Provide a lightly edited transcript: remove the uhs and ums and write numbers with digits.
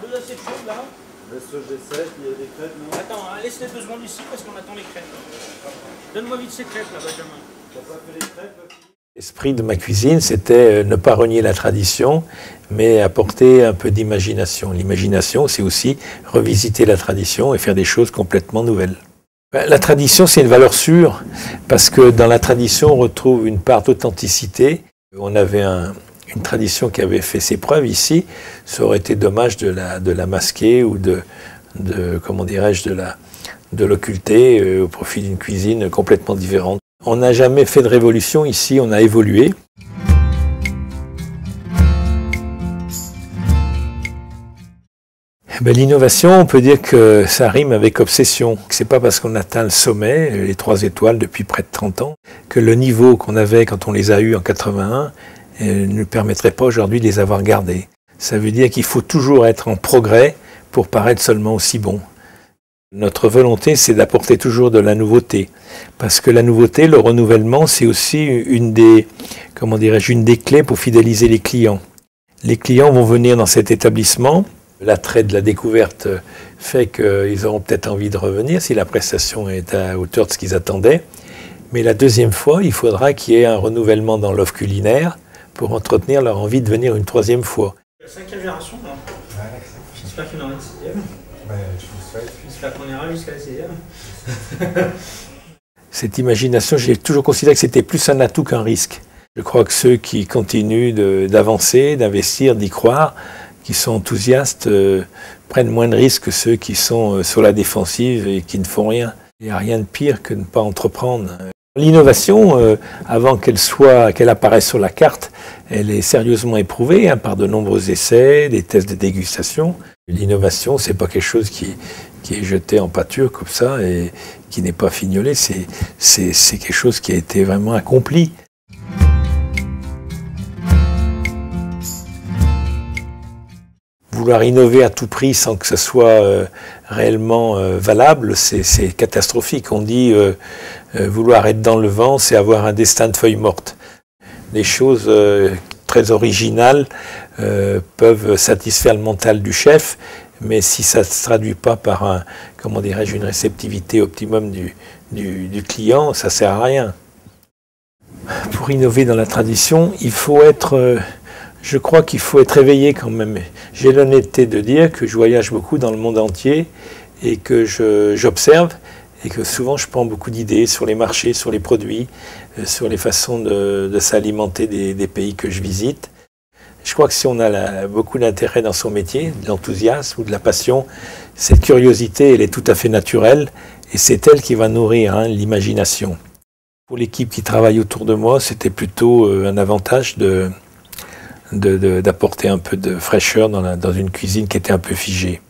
tondeuse assez chaude là. Laisse-le G7, il y a des crêpes, non? Attends, laisse-les 2 secondes ici parce qu'on attend les crêpes. Donne-moi vite ces crêpes là, Benjamin. T'as pas fait les crêpes? L'esprit de ma cuisine, c'était ne pas renier la tradition, mais apporter un peu d'imagination. L'imagination, c'est aussi revisiter la tradition et faire des choses complètement nouvelles. La tradition, c'est une valeur sûre, parce que dans la tradition, on retrouve une part d'authenticité. On avait une tradition qui avait fait ses preuves ici. Ça aurait été dommage de la masquer ou comment dirais-je, de l'occulter au profit d'une cuisine complètement différente. On n'a jamais fait de révolution ici, on a évolué. L'innovation, on peut dire que ça rime avec obsession. C'est pas parce qu'on atteint le sommet, les 3 étoiles depuis près de 30 ans, que le niveau qu'on avait quand on les a eus en 81 ne permettrait pas aujourd'hui de les avoir gardés. Ça veut dire qu'il faut toujours être en progrès pour paraître seulement aussi bon. Notre volonté, c'est d'apporter toujours de la nouveauté. Parce que la nouveauté, le renouvellement, c'est aussi une des clés pour fidéliser les clients. Les clients vont venir dans cet établissement. L'attrait de la découverte fait qu'ils auront peut-être envie de revenir si la prestation est à hauteur de ce qu'ils attendaient. Mais la deuxième fois, il faudra qu'il y ait un renouvellement dans l'offre culinaire pour entretenir leur envie de venir une 3e fois. La 5e génération, non? Ouais, J'espère qu'il y en aura une 6e. je vous souhaite. J'espère qu'on ira jusqu'à la 6e. Cette imagination, j'ai toujours considéré que c'était plus un atout qu'un risque. Je crois que ceux qui continuent d'avancer, d'investir, d'y croire, qui sont enthousiastes, prennent moins de risques que ceux qui sont sur la défensive et qui ne font rien. Il n'y a rien de pire que de ne pas entreprendre. L'innovation, avant qu'elle apparaisse sur la carte, elle est sérieusement éprouvée par de nombreux essais, des tests de dégustation. L'innovation, c'est pas quelque chose qui est jeté en pâture comme ça et qui n'est pas fignolé, c'est quelque chose qui a été vraiment accompli. Vouloir innover à tout prix sans que ce soit réellement valable, c'est catastrophique. On dit vouloir être dans le vent, c'est avoir un destin de feuille morte. Des choses très originales peuvent satisfaire le mental du chef, mais si ça ne se traduit pas par une réceptivité optimum du client, ça ne sert à rien. Pour innover dans la tradition, il faut être... Je crois qu'il faut être éveillé quand même. J'ai l'honnêteté de dire que je voyage beaucoup dans le monde entier et que j'observe et que souvent je prends beaucoup d'idées sur les marchés, sur les produits, sur les façons de s'alimenter des pays que je visite. Je crois que si on a beaucoup d'intérêt dans son métier, de l'enthousiasme ou de la passion, cette curiosité, elle est tout à fait naturelle et c'est elle qui va nourrir l'imagination. Pour l'équipe qui travaille autour de moi, c'était plutôt un avantage d'apporter un peu de fraîcheur dans une cuisine qui était un peu figée.